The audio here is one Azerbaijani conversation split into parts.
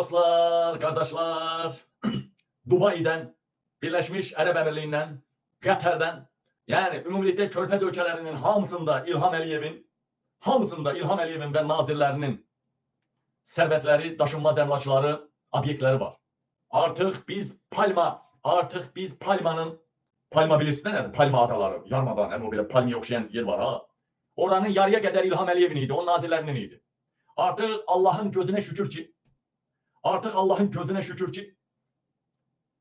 Dostlar, kardeşler, Dubai'den, Birleşmiş Ərəb Əmirliyindən, Qətərdən, yəni ümumilikdə Körfəz ölkələrinin hamısında İlham Əliyevin və nazirlərinin sərvətləri, daşınmaz əmlakları, obyektləri var. Artıq biz Palmanın, Palma bilirsiniz nədir? Palma adaları, yarımadan, yəni o belə palmiyə oxşayan yer var ha. Oranın yarıya qədər İlham Əliyevin idi, onun nazirlərinin idi. Artıq Allahın gözünə şükür ki,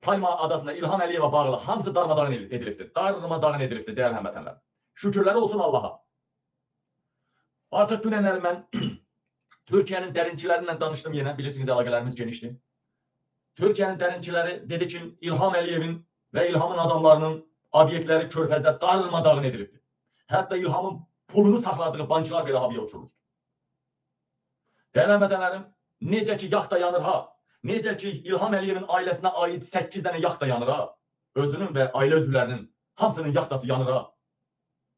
Palma adasında İlham Əliyevə bağlı hamısı darmadağın edilibdir. Darmadağın edilibdir, dəyərli həmvətənlər. Şükürləri olsun Allaha. Artıq dünənlər mən Türkiyənin dərinçilərindən danışdım yenə, bilirsiniz əlaqələrimiz genişdir. Türkiyənin dərinçiləri dedi ki, İlham Əliyevin və İlhamın adamlarının obyektləri Körfəzdə darmadağın edilibdir. Hətta İlhamın pulunu saxladığı banklar belə havaya uçurur. Dəyərli həmvətənlərim, necə ki yaxta yanır ha, necə ki İlham Əliyevin ailəsinə aid 8 dənə yaxta yanır ha, özünün və ailə üzvlərinin hamısının yaxtası yanır ha,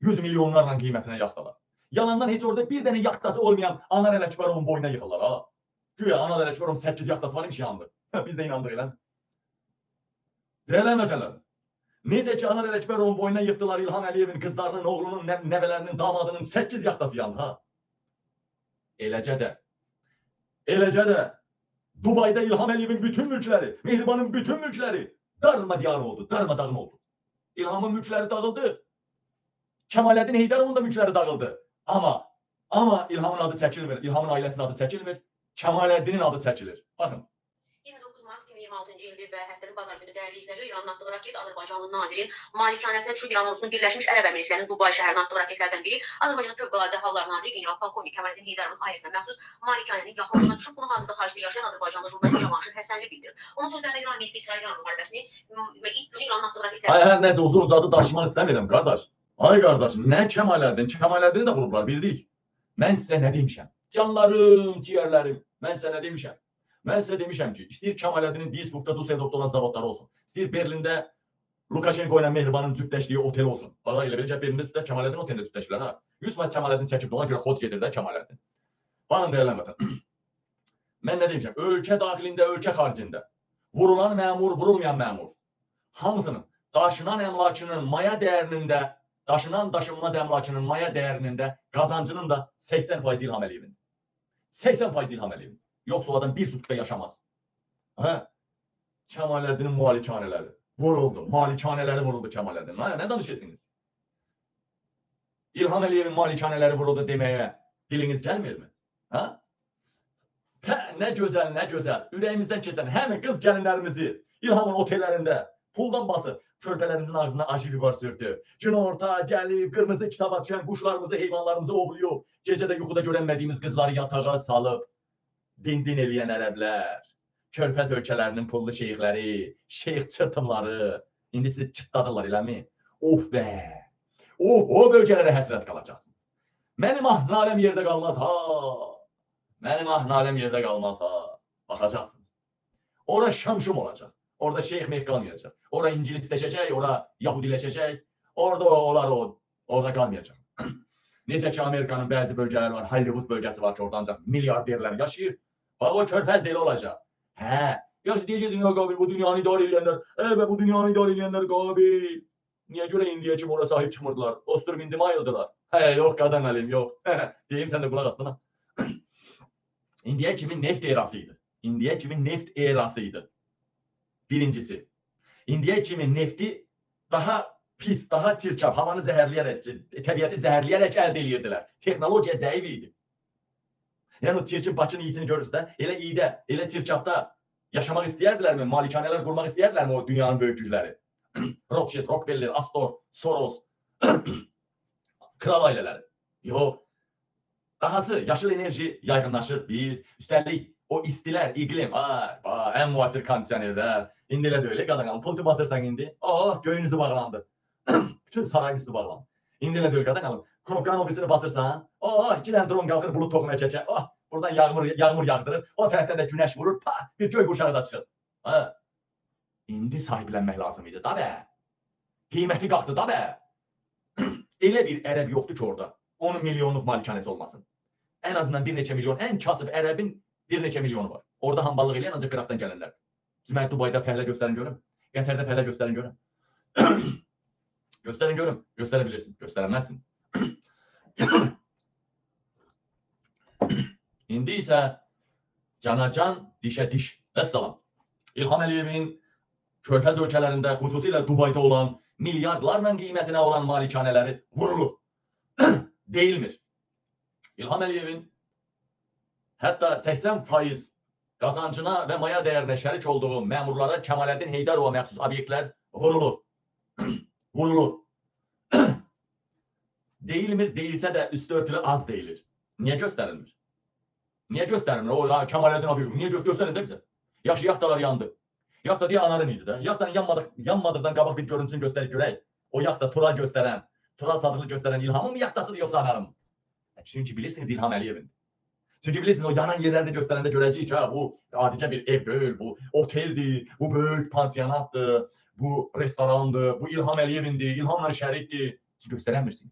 100 milyonlarla qiymətinə yaxtalar. Yalandan heç orada bir dənə yaxtası olmayan Anar Ələkbərovun boynuna yıxırlar ha. Güya Anar Ələkbərovun 8 yaxtası var imiş yandı. Biz də inandıq elə. Dəyərli həmvətənlərim, necə ki Anar Ələkbərovun boynuna yıxdılar İlham Əliyevin qızlarının, oğlunun, nəvələrinin, damadının 8 yaxtası yandı ha. Eləcə də Dubai'də İlham Əliyevin bütün mülkləri, Mehribanın bütün mülkləri darmadağın oldu. İlhamın mülkləri dağıldı. Kemaləddin Heydərovun da mülkləri dağıldı. Amma İlhamın adı çəkilmir, İlhamın ailəsinin adı çəkilmir, Kemaləddinin adı çəkilir. Baxın. 29 Mart 2026-cı ildir və həftənin bazar günü dəyərli izləyicilər İranın atdığı raket Azərbaycanlı nazirin malikanəsinə düşüb. İran ordusunun Birləşmiş Ərəb Əmirliklərinin Dubai şəhərinə atdığı raketlərdən biri Azərbaycanın Fövqəladə Hallar naziri general-polkovnik Kemaləddin Heydərovun ailəsinə məxsus malikanənin yaxınlığına düşüb. Bunu hazırda xaricdə yaşayan Azərbaycanlı jurnalist Cavanşir Həsənli bildirir. Onun sözlərinə görə Amerika-İsrail-İran müharibəsini və ilk günü İranın atdığı raketlərdən... Hər nəsə uzun uzadı danışmaq istəmirəm, qardaş. Ay qardaş, nə Kemaləddini də vurublar, bildik. Mən sizə nə demişəm? Canlarım, ciyərlərim, mən sizə nə demişəm? Mən sizə demişəm ki, istəyir Kemaləddinin Duisburgda, Düsseldorfda olan zavodları olsun. İstəyir Berlində Lukaşenko ilə Mehribanın cütləşdiyi otel olsun. Bax, elə beləcə Berlində sizə Kemaləddin otelində cütləşdilər ha. 100% Kemaləddin çəkibdir, ona görə xod gedir də Kemaləddin. Baxın, dəyərli həmvətənlər. Mən nə demişəm? Ölkə daxilində, ölkə xaricində vurulan məmur, vurulmayan məmur hamısının daşınan əmlakının maya dəyərində, daşınmaz əmlakının maya dəyərində qazancının da 80% İlham Əliyevin. 80% İlham Əliyevin. Yoxsa o adam bir sutka yaşamaz. Kemaləddinin malikanələri vuruldu. Malikanələri vuruldu Kemaləddinin. Nə danışırsınız? İlham Əliyevin malikanələri vuruldu deməyə diliniz gəlmirmi? Nə gözəl, nə gözəl. Ürəyimizdən keçən həmin qız gəlinlərimizi İlhamın otellərində puldan basıb körpələrimizin ağzına ajivivar sürdü. Günorta gəlib, qırmızı kitaba düşən quşlarımızı, heyvanlarımızı ovluyub, gecədə yuxuda görənmədiyimiz qızları yatağa salıb, din eləyən ərəblər, Körfəz ölkələrinin pullu şeyxləri, şeyx çırtımları, indi sizi çıtladırlar, eləmi? Oh be! O bölgələrə həsrət qalacaqsınız. Mənim ahnaləm yerdə qalmaz ha! Mənim ahnaləm yerdə qalmaz ha! Baxacaqsınız. Ora şam-şum olacaq. Orada şeyx-meyx qalmayacaq. Ora ingilisləşəcək, ora yahudiləşəcək. Orada qalmayacaq. Necə ki, Amerikanın bəzi bölgələri var, Hollywood bölgəsi var ki, orada ancaq milyarderlər yaşayır. Bax, o Körfəz də elə olacaq. Yaxşı, deyəcəksin, ya qabil, bu dünyanı idarə edənlər, qabil. Niyə görə indiyə kimi ora sahib çıxmırdılar? Osturmindi mayıldılar. Yox, qadan əlim, yox. Deyim, sən də qulaq asdana. İndiyə kimi neft erasıydı. Birincisi, indiyə kimi nefti daha pis, daha çirkab, havanı zəhərləyərək, təbiəti zəhərləyərək əldə edirdilər. Texnologiya zəif idi. Yəni o çirkin Bakının iyisini görürsə, elə iyidə, elə çirkabda yaşamaq istəyərdilərmi? Malikanələr qurmaq istəyərdilərmi o dünyanın böyük gücləri? Rothschild, Rockefeller, Astor, Soros, kral ailələri. Yox. Dahası yaşıl enerji yaygınlaşır. Üstəlik o istilər, iqlim, ən müasir kondisionerlər. İndi elə deyil, qadağan, pultu basırsan indi, göyün üstü bağlandı. Bütün sarayın üstü bağlandı. İndi elə deyil, qadağan, knopkanın ofisini basırsan, 2 dənə dron qalxır, bulut toxumaya çəkər, buradan yağmur yağdırır, o tərəfdən də günəş vurur, bir göy qurşağı da çıxır. İndi sahiblənmək lazım idi, da bə. Qiyməti qalxdı, da bə. Elə bir ərəb yoxdur ki orada, 10 milyonluq malikanəsi olmasın. Ən azından bir neçə milyon, ən kasıb ərəbin bir neçə milyonu var. Orada hamballıq eləyən ancaq qıraqdan gəlirlər. Siz mənə Dubayda fəhlə göstərin görüm. Qətərdə fəhlə göstərin görüm. Göstərin görüm. Göstərə bilirsiniz. Göstərəməzsiniz. İndi isə canacan dişə diş. Vəssalam. İlham Əliyevin Körfəz ölkələrində, xüsusilə Dubayda olan milyardlarla qiymətinə olan malikanələri vurulur. Deyilmir. İlham Əliyevin hətta 80% qazancına və maya dəyərinə şərik olduğu məmurlara Kəmaləddin Heydərova məxsus obyektlər vurulur. Vurulur. Deyilmir, deyilsə də üstü örtülü az deyilir. Niyə göstərilmir? Niyə göstərilmir? O Kəmaləddin obyekti niyə göstərin də bizə? Yaxşı, yaxtalar yandı. Yaxta deyə anarın idi də. Yaxtanın yanmadıqdan qabaq bir görüntüsünü göstərib görək. O yaxta Tural göstərən, Tural Sadıqlı göstərən İlhamın mı yaxtasıdır yoxsa anarın mı? Çünki bilirsiniz İlham Əliyevin. Çünki bilirsiniz o yanan yerlərini göstərəndə görəcəyik ki, bu adicə bir ev deyil, bu oteldir, bu böyük pansionatdır, bu restorandır, bu İlham Əliyevindir, İlhamla şərikdir. Siz göstərəmirsiniz.